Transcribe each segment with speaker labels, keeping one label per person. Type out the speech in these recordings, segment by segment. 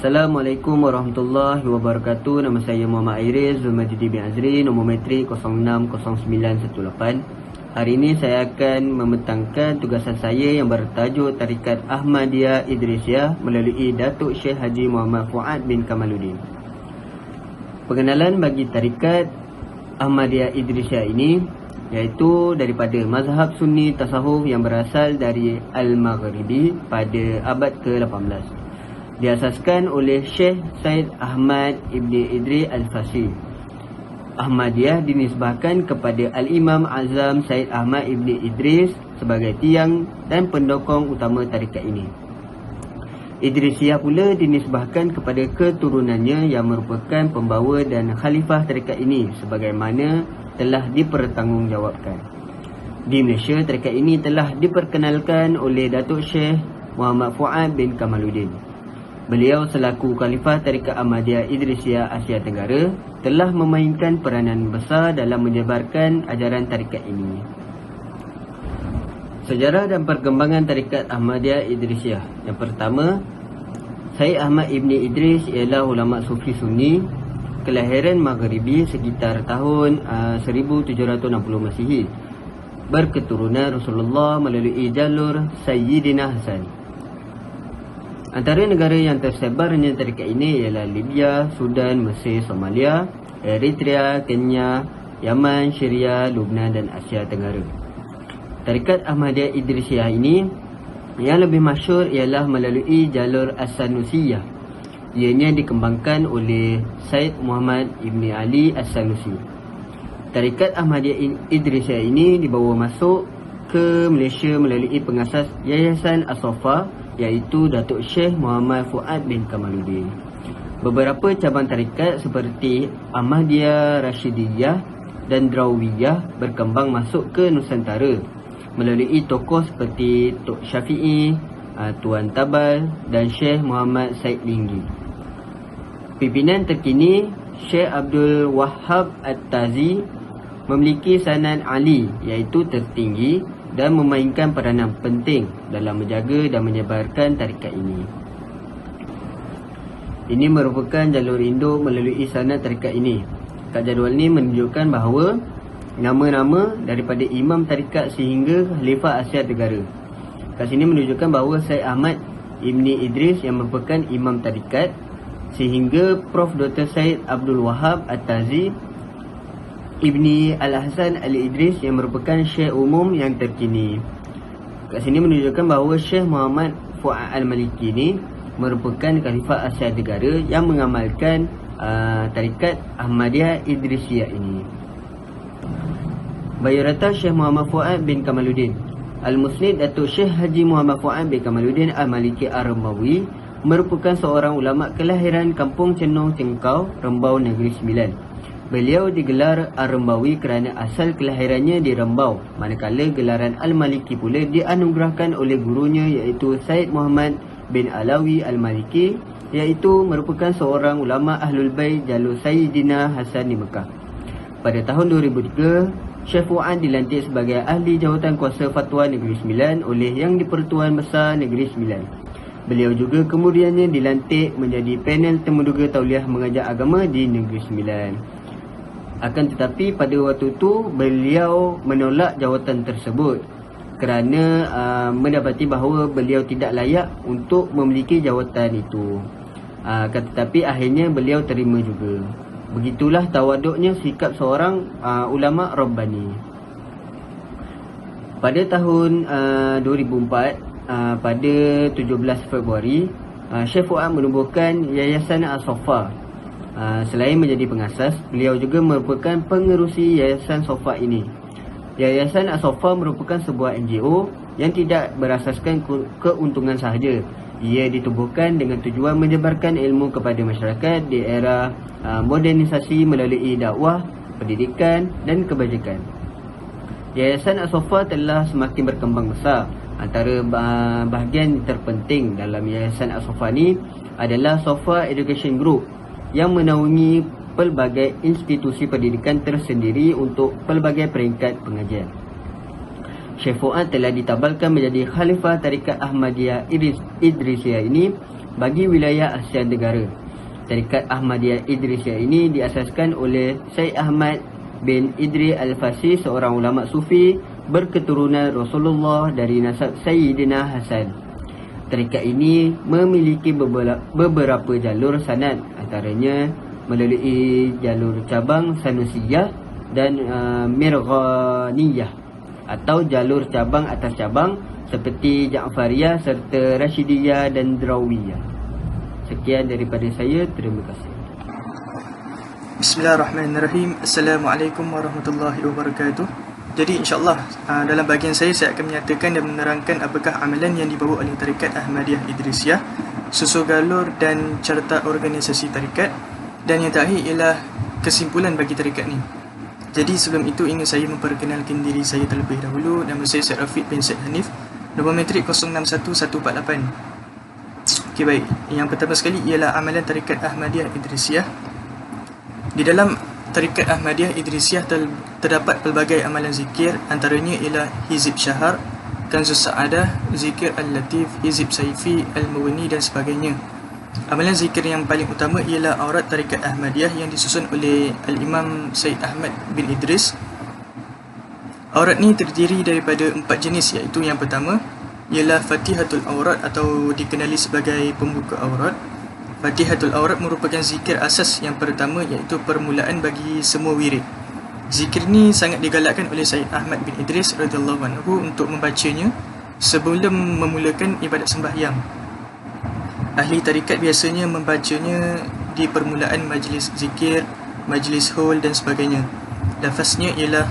Speaker 1: Assalamualaikum warahmatullahi wabarakatuh. Nama saya Muhammad Airis Zulmajidi bin Azri, nombor metrik 060918. Hari ini saya akan membentangkan tugasan saya yang bertajuk Tarikat Ahmadiyah Idrisiyah melalui Datuk Syekh Haji Muhammad Fuad bin Kamaluddin. Pengenalan bagi Tarikat Ahmadiyah Idrisiyah ini iaitu daripada mazhab Sunni Tasawuf yang berasal dari Al-Maghribi pada abad ke-18. Diasaskan oleh Syekh Said Ahmad Ibni Idris Al-Fasi. Ahmadiyah dinisbahkan kepada Al-Imam Azam Said Ahmad Ibni Idris sebagai tiang dan pendokong utama tarikat ini. Idrisiyah pula dinisbahkan kepada keturunannya yang merupakan pembawa dan khalifah tarikat ini sebagaimana telah dipertanggungjawabkan. Di Malaysia, tarikat ini telah diperkenalkan oleh Datuk Syekh Muhammad Fuad bin Kamaluddin. Beliau selaku Khalifah Tarikat Ahmadiyah Idrisiyah Asia Tenggara telah memainkan peranan besar dalam menyebarkan ajaran tarikat ini. Sejarah dan perkembangan Tarikat Ahmadiyah Idrisiyah. Yang pertama, Said Ahmad Ibni Idris ialah ulama sufi Sunni kelahiran Maghribi sekitar tahun 1760 Masihi, berketurunan Rasulullah melalui jalur Sayyidina Hasan. Antara negara yang tersebarnya tarikat ini ialah Libya, Sudan, Mesir, Somalia, Eritrea, Kenya, Yaman, Syria, Lubnan dan Asia Tenggara. Tarikat Ahmadiyah Idrisiyah ini yang lebih masyhur ialah melalui jalur As-Sanusiyah. Ianya dikembangkan oleh Said Muhammad Ibni Ali As-Sanusi. Tarikat Ahmadiyah Idrisiyah ini dibawa masuk ke Malaysia melalui pengasas Yayasan As-Safa iaitu Datuk Syekh Muhammad Fuad bin Kamaluddin. Beberapa cabang tarikat seperti Ahmadiyah Rashidiyah dan Drawiyah berkembang masuk ke Nusantara melalui tokoh seperti Tok Syafi'i, Tuan Tabal dan Syekh Muhammad Said Linggi. Pimpinan terkini Syekh Abdul Wahab At-Tazi memiliki sanad Ali iaitu tertinggi dan memainkan peranan penting dalam menjaga dan menyebarkan tarikat ini. Ini merupakan jalur induk melalui sanad tarikat ini. Kad jadual ini menunjukkan bahawa nama-nama daripada imam tarikat sehingga Khalifah Asia Tenggara. Kat sini menunjukkan bahawa Said Ahmad Ibni Idris yang merupakan imam tarikat sehingga Prof. Dr. Said Abdul Wahab At-Tazi Ibni Al-Hasan Al-Idris yang merupakan Syekh Umum yang terkini. Kat sini menunjukkan bahawa Syekh Muhammad Fuad Al-Maliki ini merupakan Khalifah Asia Tenggara yang mengamalkan tarikat Ahmadiyah Idrisiyah ini. Biodata Syekh Muhammad Fuad bin Kamaluddin. Al-Musnid Datuk Syekh Haji Muhammad Fuad bin Kamaluddin Al-Maliki Ar-Rembawi merupakan seorang ulama kelahiran Kampung Cenong Cengkau, Rembau, Negeri Sembilan. Beliau digelar Ar-Rembawi kerana asal kelahirannya di Rembau, manakala gelaran Al-Maliki pula dianugerahkan oleh gurunya iaitu Said Muhammad bin Alawi Al-Maliki, iaitu merupakan seorang ulama Ahlul Bait jalur Sayyidina Hasan di Mekah. Pada tahun 2003, Syekh Fuad dilantik sebagai Ahli Jawatan Kuasa Fatwa Negeri Sembilan oleh Yang di-Pertuan Besar Negeri Sembilan. Beliau juga kemudiannya dilantik menjadi panel temuduga tauliah mengajar agama di Negeri Sembilan. Akan tetapi pada waktu itu beliau menolak jawatan tersebut kerana mendapati bahawa beliau tidak layak untuk memiliki jawatan itu. Akan tetapi akhirnya beliau terima juga. Begitulah tawaduknya sikap seorang ulama Rabbani. Pada tahun 2004, pada 17 Februari, Syekh Fuad menubuhkan Yayasan As-Safa. Selain menjadi pengasas, beliau juga merupakan pengerusi Yayasan Safa ini. Yayasan As-Safa merupakan sebuah NGO yang tidak berasaskan keuntungan sahaja. Ia ditubuhkan dengan tujuan menyebarkan ilmu kepada masyarakat di era modernisasi melalui dakwah, pendidikan dan kebajikan. Yayasan As-Safa telah semakin berkembang besar. Antara bahagian terpenting dalam Yayasan As-Safa ini adalah Safa Education Group yang menaungi pelbagai institusi pendidikan tersendiri untuk pelbagai peringkat pengajian. Syekh Fuad telah ditabalkan menjadi Khalifah Tarikat Ahmadiyah Idrisiyah ini bagi wilayah Asia Tenggara. Tarekat Ahmadiyah Idrisiyah ini diasaskan oleh Syekh Ahmad bin Idris Al-Fasi, seorang ulama sufi berketurunan Rasulullah dari nasab Sayyidina Hasan. Tarekat ini memiliki beberapa jalur sanad, antaranya melalui jalur cabang Sanusiyah dan Mirghaniyah, atau jalur cabang atas cabang seperti Ja'fariyah serta Rashidiyah dan Drawiyah. Sekian daripada saya, terima kasih.
Speaker 2: Bismillahirrahmanirrahim. Assalamualaikum warahmatullahi wabarakatuh. Jadi insyaAllah dalam bahagian saya akan menyatakan dan menerangkan apakah amalan yang dibawa oleh Tarekat Ahmadiyah Idrisiyah, susul galur dan carta organisasi tarekat, dan yang terakhir ialah kesimpulan bagi tarekat ni. Jadi sebelum itu ingin saya memperkenalkan diri saya terlebih dahulu. Nama saya Syed Rafiq bin Syed Hanif, nombor metrik 061148. Okey, baik. Yang pertama sekali ialah amalan Tarekat Ahmadiyah Idrisiyah. Di dalam Tarekat Ahmadiyah Idrisiyah terdapat pelbagai amalan zikir, antaranya ialah Hizib Syahar, Kanzus Sa'adah, Zikir Al-Latif, Hizib Saifi, Al-Muwani dan sebagainya. Amalan zikir yang paling utama ialah aurat Tarekat Ahmadiyah yang disusun oleh Al-Imam Syed Ahmad bin Idris. Aurat ni terdiri daripada 4 jenis, iaitu yang pertama ialah Fatihatul Aurat atau dikenali sebagai pembuka aurat. Fatihatul Aurat merupakan zikir asas yang pertama, iaitu permulaan bagi semua wirid. Zikir ni sangat digalakkan oleh Syed Ahmad bin Idris radhiyallahu anhu untuk membacanya sebelum memulakan ibadat sembahyang. Ahli tarikat biasanya membacanya di permulaan majlis zikir, majlis haul dan sebagainya. Lafaznya ialah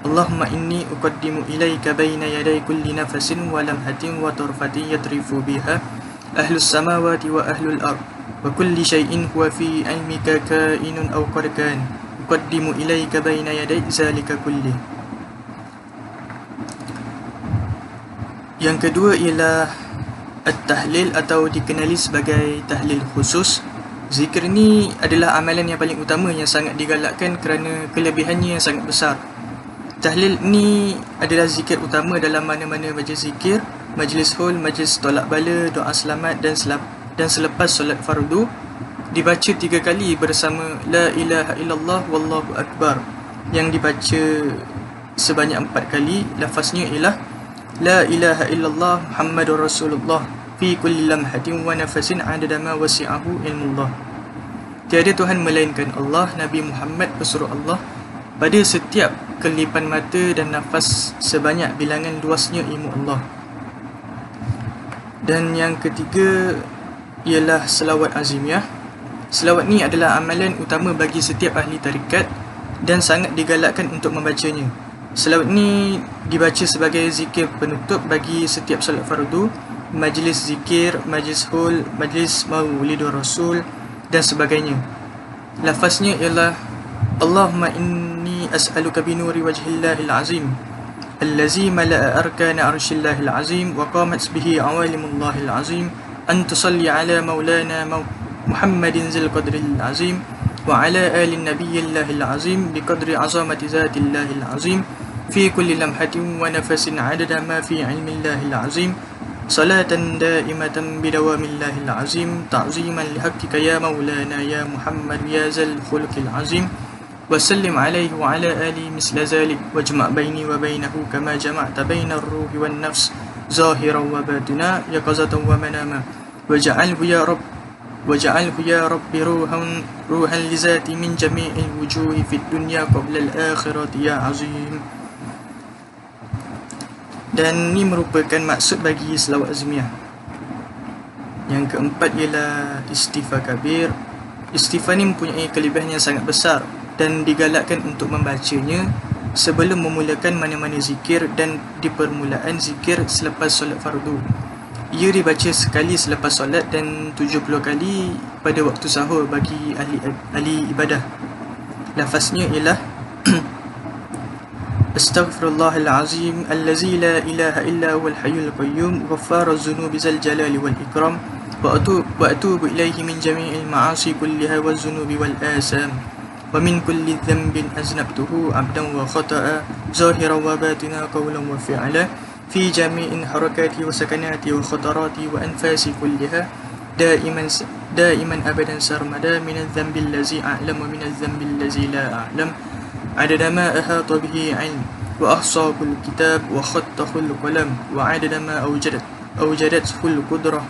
Speaker 2: Allahumma inni uqaddimu ilaika baina yaday kulli nafasin wa lamhatin wa tarfatin yatrifu biha ahlus samawati wa ahlul ard wa kulli shay'in huwa fi ilmika kainun aw qad kan uqaddimu ilaika baina yaday zalika kulli. Yang kedua ialah At-Tahlil atau dikenali sebagai tahlil khusus. Zikir ni adalah amalan yang paling utama yang sangat digalakkan kerana kelebihannya yang sangat besar. Tahlil ni adalah zikir utama dalam mana-mana majlis zikir, majlis haul, majlis tolak bala, doa selamat dan selepas solat fardu dibaca 3 kali bersama La ilaha illallah wallahu akbar, yang dibaca sebanyak 4 kali. Lafaznya ialah La ilaha illallah Muhammadur Rasulullah fi kulli lamhatin wa nafasin adada ma wasi'ahu ilmullah. Tiada Tuhan melainkan Allah, Nabi Muhammad pesuruh Allah, pada setiap kelipan mata dan nafas sebanyak bilangan luasnya ilmu Allah. Dan yang ketiga ialah selawat azimiyah. Selawat ni adalah amalan utama bagi setiap ahli tarikat dan sangat digalakkan untuk membacanya. Selawat ni dibaca sebagai zikir penutup bagi setiap solat fardu, majlis zikir, majlis haul, majlis maulidur rasul dan sebagainya. Lafaznya ialah Allahumma inni as'aluka binuri wajhillahil azim allazi mala'a arkana arshillahil azim wa qamat bihi awalimullahil azim an tusalli ala maulana Muhammadin zil qadril azim wa ala ali nabiyillahil azim biqadri azamati zatillahil azim fi kulli lamhatin wa nafasin adada ma fi ilmillahil azim salatan daimatan bidawamillahil azim ta'ziman lihaqqika ya maulana ya Muhammad ya zal khuluqil azim وسلم عليه وعلى آله مثل ذلك واجمع بيني وبينه كما جمعت بين الروح والنفس ظاهرا وباطنا يقظة ومناما واجعله يا رب روحا لذاتي من جميع الوجوه في الدنيا قبل الآخرة يا عظيم. Dan ini merupakan maksud bagi selawat azmiyah. Yang keempat ialah istighfar kabir. Istighfar ni mempunyai kelebihan yang sangat besar dan digalakkan untuk membacanya sebelum memulakan mana-mana zikir dan di permulaan zikir selepas solat fardu. Ia dibaca sekali selepas solat dan 70 kali pada waktu sahur bagi ahli ibadah. Lafaznya ialah Astaghfirullahalazim allazi la ilaha illa huwal hayyul qayyum ghaffaruz dzunubi zal jalali wal ikram wa atubu ilaihi min jami'il ma'asi kulliha waz dzunubi wal asam wa min kulli dhanbin aznabtuhu abdan wa khata'a zahiran wa batina qawlan wa fi'ala fi jami'in harakati wa sakanati wa khatarati wa anfasi kulliha. دائما أبدا سرمدا من الذنب الذي أعلم ومن الذنب الذي لا أعلم عدد ما أحاط به علم وأحصى كل كتاب وخطه القلم وعدد ما أوجدته القدرة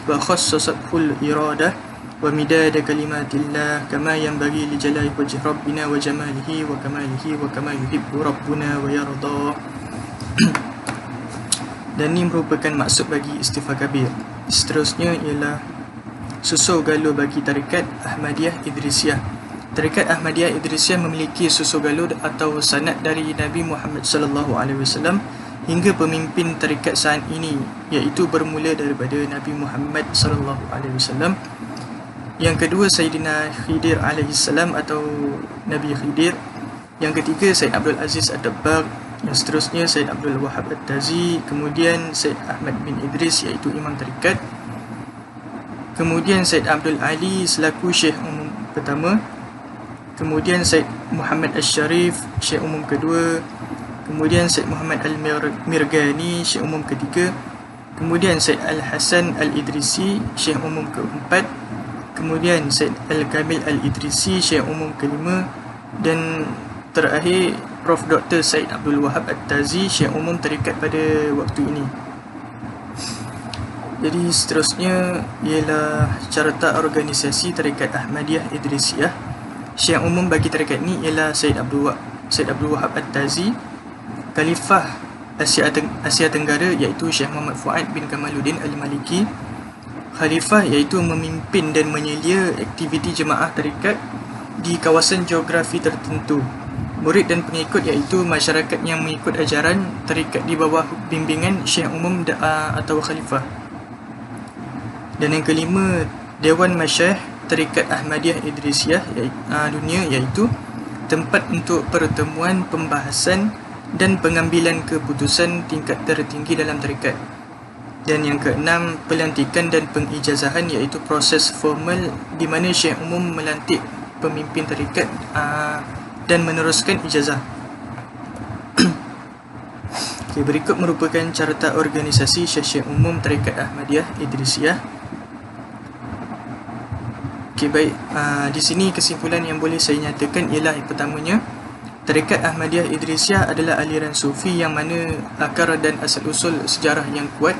Speaker 2: وخصصته الإرادة ومداد كلمات الله كما ينبغي لجلال وجه ربنا وجماله وكماله وكما يحب ربنا ويرضى. Dan ini merupakan maksud bagi istighfar kabir. Seterusnya ialah susul galur bagi tarikat Ahmadiyah Idrisiyah. Tarikat Ahmadiyah Idrisiyah memiliki susul galur atau sanad dari Nabi Muhammad SAW hingga pemimpin tarikat saat ini, iaitu bermula daripada Nabi Muhammad SAW. Yang kedua Sayyidina Khidir AS atau Nabi Khidir. Yang ketiga Sayyid Abdul Aziz Ad-Dabbagh. Yang seterusnya Sayyid Abdul Wahab At-Tazi. Kemudian Sayyid Ahmad bin Idris iaitu imam tarikat. Kemudian Sayyid Abdul Ali selaku Syekh Umum pertama. Kemudian Sayyid Muhammad Al-Sharif Syekh Umum kedua. Kemudian Sayyid Muhammad Al-Mirghani Syekh Umum ketiga. Kemudian Sayyid Al-Hasan Al-Idrisi Syekh Umum keempat. Kemudian Sayyid Al-Kamil Al-Idrisi Syekh Umum kelima. Dan terakhir Prof. Dr. Sayyid Abdul Wahab At-Tazi Syekh Umum tarikat pada waktu ini. Jadi seterusnya ialah carta organisasi tarikat Ahmadiyah Idrisiyah. Syekh Umum bagi tarikat ini ialah Sayyid Abdul Wahab At-Tazi. Khalifah Asia Tenggara iaitu Syekh Muhammad Fuad bin Kamaluddin Al-Maliki. Khalifah iaitu memimpin dan menyelia aktiviti jemaah tarikat di kawasan geografi tertentu. Murid dan pengikut iaitu masyarakat yang mengikut ajaran tarikat di bawah bimbingan Syekh Umum atau Khalifah. Dan yang kelima, Dewan Masyayikh Tarikat Ahmadiyah Idrisiyah dunia, iaitu tempat untuk pertemuan, pembahasan dan pengambilan keputusan tingkat tertinggi dalam tarikat. Dan yang keenam, pelantikan dan pengijazahan, iaitu proses formal di mana Syekh Umum melantik pemimpin tarikat dan meneruskan ijazah. Okay, berikut merupakan carta organisasi Syekh Umum Tarikat Ahmadiyah Idrisiyah. Okay, baik. Di sini kesimpulan yang boleh saya nyatakan ialah yang pertamanya, Tarikat Ahmadiyah Idrisiyah adalah aliran sufi yang mana akar dan asal-usul sejarah yang kuat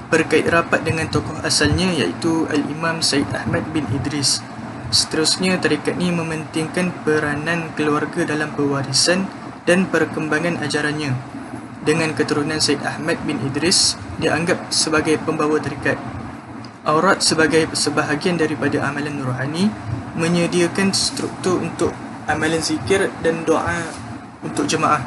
Speaker 2: berkait rapat dengan tokoh asalnya iaitu Al-Imam Sayyid Ahmad bin Idris. Seterusnya, tarikat ini mementingkan peranan keluarga dalam pewarisan dan perkembangan ajarannya. Dengan keturunan Sayyid Ahmad bin Idris dianggap sebagai pembawa tarikat. Aurat sebagai sebahagian daripada amalan rohani, menyediakan struktur untuk amalan zikir dan doa untuk jemaah.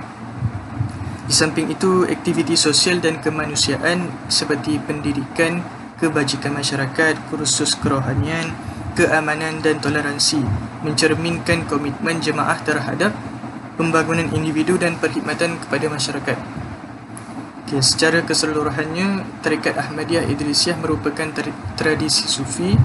Speaker 2: Di samping itu, aktiviti sosial dan kemanusiaan seperti pendidikan, kebajikan masyarakat, kursus kerohanian, keamanan dan toleransi mencerminkan komitmen jemaah terhadap pembangunan individu dan perkhidmatan kepada masyarakat. Okay, secara keseluruhannya, Tarikat Ahmadiyah Idrisiyah merupakan tradisi sufi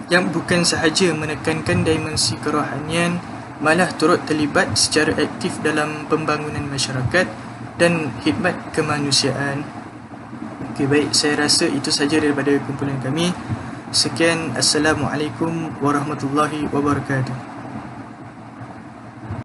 Speaker 2: yang bukan sahaja menekankan dimensi kerohanian, malah turut terlibat secara aktif dalam pembangunan masyarakat dan khidmat kemanusiaan. Okay, baik, saya rasa itu sahaja daripada kumpulan kami. Sekian, Assalamualaikum warahmatullahi wabarakatuh.